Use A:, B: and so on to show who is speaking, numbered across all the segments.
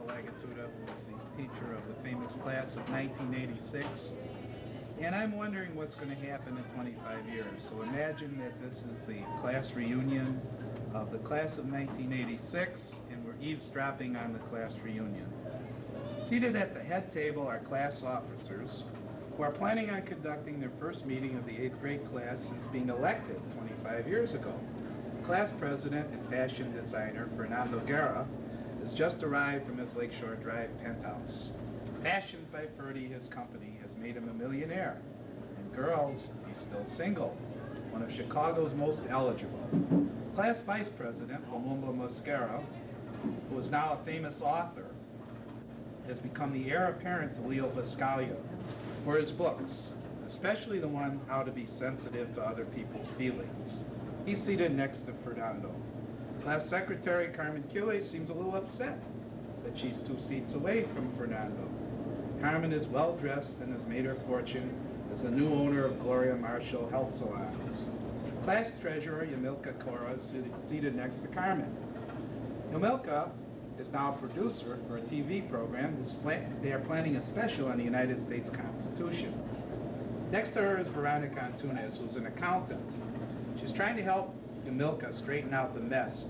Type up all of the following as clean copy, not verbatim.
A: Michael Lagatuda, who is the teacher of the famous class of 1986. And I'm wondering what's going to happen in 25 years. So imagine that this is the class reunion of the class of 1986, and we're eavesdropping on the class reunion. Seated at the head table are class officers who are planning on conducting their first meeting of the 8th grade class since being elected 25 years ago. Class president and fashion designer Fernando Guerra has just arrived from his Lakeshore Drive penthouse. Fashions by Ferdy, his company, has made him a millionaire. And girls, he's still single, one of Chicago's most eligible. Class vice president Lumumba Mosquera, who is now a famous author, has become the heir apparent to Leo Buscaglia for his books, especially the one How to Be Sensitive to Other People's Feelings. He's seated next to Fernando. Class secretary Carmen Quille seems a little upset that she's 2 seats away from Fernando. Carmen is well dressed and has made her fortune as the new owner of Gloria Marshall Health Salons. Class treasurer Yamilka Cora is seated next to Carmen. Yamilka is now a producer for a TV program. They are planning a special on the United States Constitution. Next to her is Veronica Antunes, who's an accountant. She's trying to help Yamilka straighten out the mess.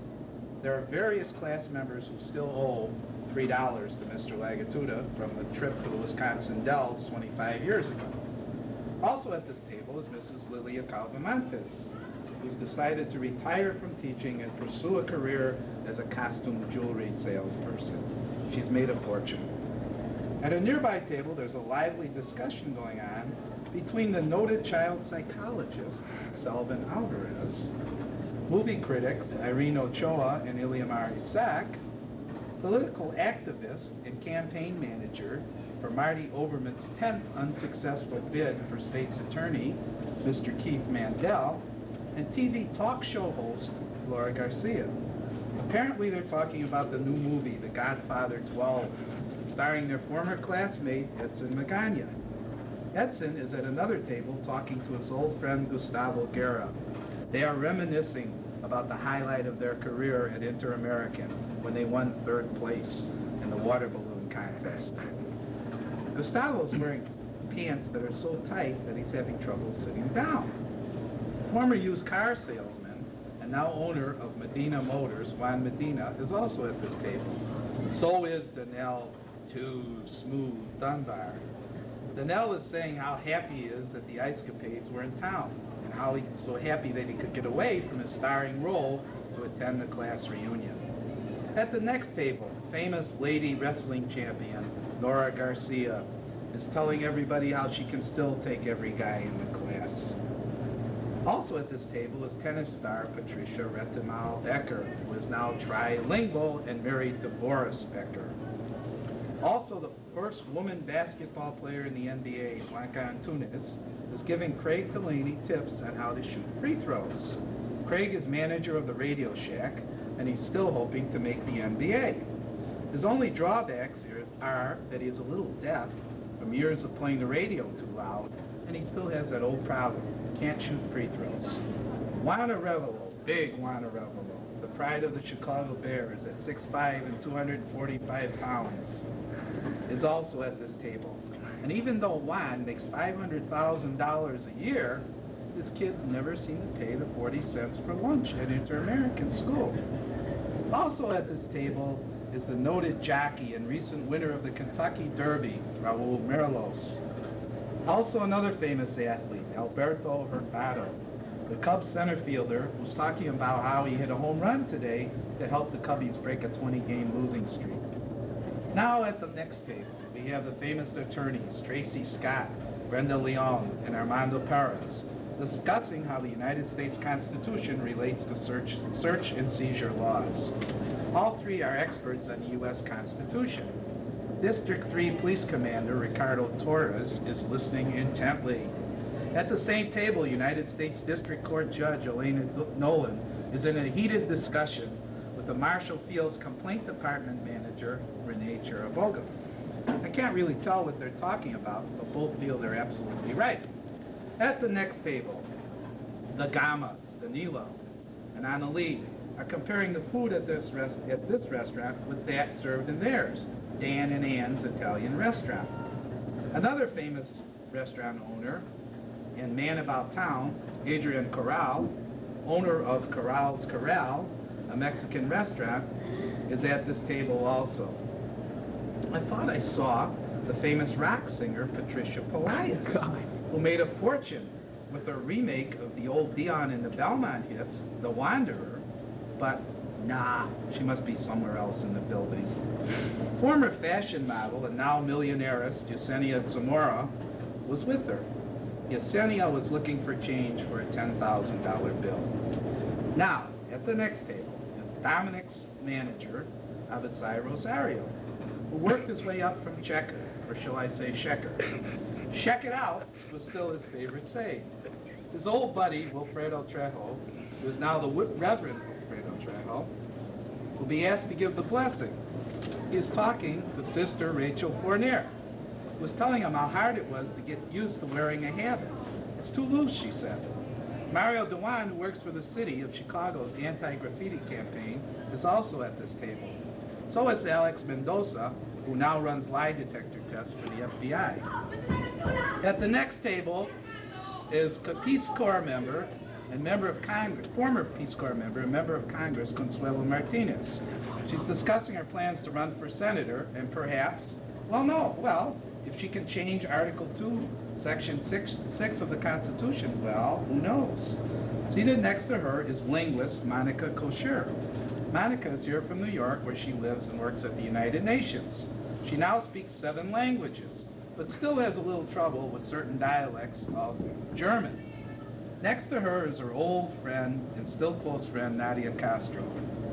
A: There are various class members who still owe $3 to Mr. Lagatuda from the trip to the Wisconsin Dells 25 years ago. Also at this table is Mrs. Lilia Calvamontes, who's decided to retire from teaching and pursue a career as a costume jewelry salesperson. She's made a fortune. At a nearby table, there's a lively discussion going on between the noted child psychologist, Selvin Alvarez, movie critics Irene Ochoa and Iliamar Isaac, political activist and campaign manager for Marty Oberman's 10th unsuccessful bid for state's attorney, Mr. Keith Mandel, and TV talk show host Laura Garcia. Apparently they're talking about the new movie, The Godfather 12, starring their former classmate, Edson Magana. Edson is at another table talking to his old friend Gustavo Guerra. They are reminiscing about the highlight of their career at Inter-American when they won 3rd place in the water balloon contest. Gustavo's wearing pants that are so tight that he's having trouble sitting down. Former used car salesman and now owner of Medina Motors, Juan Medina, is also at this table. So is Danelle Too Smooth Dunbar. Danelle is saying how happy he is that the Ice Capades were in town and how he's so happy that he could get away from his starring role to attend the class reunion. At the next table, famous lady wrestling champion Laura Garcia is telling everybody how she can still take every guy in the class. Also at this table is tennis star Patricia Retimal Becker, who is now trilingual and married to Boris Becker. Also, the first woman basketball player in the NBA, Blanca Antunes, is giving Craig Delaney tips on how to shoot free throws. Craig is manager of the Radio Shack, and he's still hoping to make the NBA. His only drawbacks are that he is a little deaf from years of playing the radio too loud, and he still has that old problem. Can't shoot free throws. Juana Revelo, big Juana Revelo, the pride of the Chicago Bears at 6'5" and 245 pounds, is also at this table. And even though Juan makes $500,000 a year, his kids never seem to pay the 40 cents for lunch at Inter-American school. Also at this table is the noted jockey and recent winner of the Kentucky Derby, Raul Merlos. Also another famous athlete, Alberto Hurtado, the Cubs center fielder, who's talking about how he hit a home run today to help the Cubbies break a 20-game losing streak. Now at the next table, we have the famous attorneys, Tracy Scott, Brenda Leon, and Armando Perez, discussing how the United States Constitution relates to search and seizure laws. All three are experts on the U.S. Constitution. District 3 Police Commander Ricardo Torres is listening intently. At the same table, United States District Court Judge Elena Nolan is in a heated discussion with the Marshall Field's Complaint Department Manager, Renee Cheriboga. I can't really tell what they're talking about, but both feel they're absolutely right. At the next table, the Gamas, Danilo, and Annalie, are comparing the food at this restaurant with that served in theirs, Dan and Ann's Italian Restaurant. Another famous restaurant owner and man about town, Adrian Corral, owner of Corral's Corral, a Mexican restaurant, is at this table also. I thought I saw the famous rock singer Patricia Pelaez, who made a fortune with a remake of the old Dion and the Belmont hits, The Wanderer, but nah, she must be somewhere else in the building. Former fashion model and now millionairess Yesenia Zamora was with her. Yesenia was looking for change for a $10,000 bill. Now, at the next table is Dominic's manager, Abisai Rosario, who worked his way up from checker, or shall I say shecker. Check it out was still his favorite saying. His old buddy, Wilfredo Trejo, who is now the Reverend Wilfredo Trejo, will be asked to give the blessing. He is talking to Sister Rachel Fournier, who was telling him how hard it was to get used to wearing a habit. It's too loose, she said. Mario Dewan, who works for the city of Chicago's anti-graffiti campaign, is also at this table. So is Alex Mendoza, who now runs lie detector tests for the FBI. At the next table is Peace Corps member and member of Congress, former Peace Corps member and member of Congress, Consuelo Martinez. She's discussing her plans to run for senator and perhaps, if she can change Article 2, Section 6 of the Constitution, well, who knows? Seated next to her is linguist Monica Kosher. Monica is here from New York, where she lives and works at the United Nations. She now speaks 7 languages, but still has a little trouble with certain dialects of German. Next to her is her old friend and still close friend, Nadia Castro,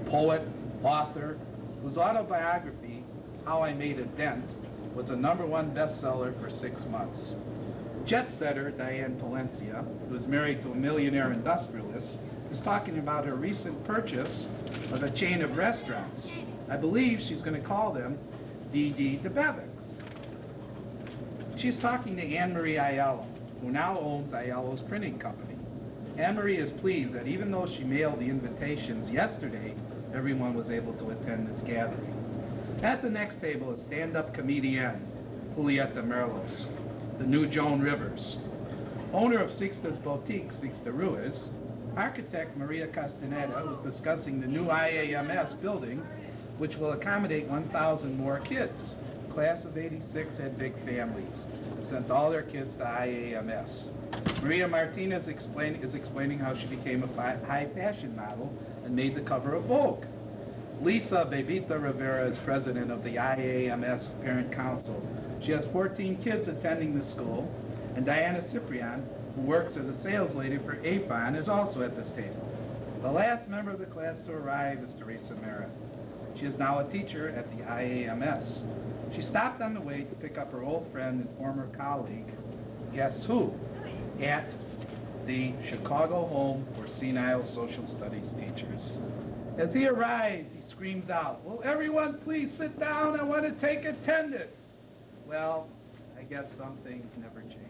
A: poet, author, whose autobiography, How I Made a Dent, was a #1 bestseller for 6 months. Jet setter Diane Palencia, who is married to a millionaire industrialist, is talking about her recent purchase of a chain of restaurants. I believe she's going to call them D.D. DeBevick's. She's talking to Anne-Marie Aiello, who now owns Aiello's printing company. Anne-Marie is pleased that even though she mailed the invitations yesterday, everyone was able to attend this gathering. At the next table is stand-up comedian Julieta Merlos, the new Joan Rivers. Owner of Sixta's Boutique, Sixta Ruiz, architect Maria Castaneda was discussing the new IAMS building, which will accommodate 1,000 more kids. Class of '86 had big families and sent all their kids to IAMS. Maria Martinez is explaining how she became a high fashion model and made the cover of Vogue. Lisa Bebita Rivera is president of the IAMS Parent Council. She has 14 kids attending the school, and Diana Ciprian, who works as a sales lady for Avon, is also at this table. The last member of the class to arrive is Teresa Merritt. She is now a teacher at the IAMS. She stopped on the way to pick up her old friend and former colleague, guess who, at the Chicago Home for Senile Social Studies Teachers. As he arrives, he screams out, "Will everyone please sit down? I want to take attendance." Well, I guess some things never change.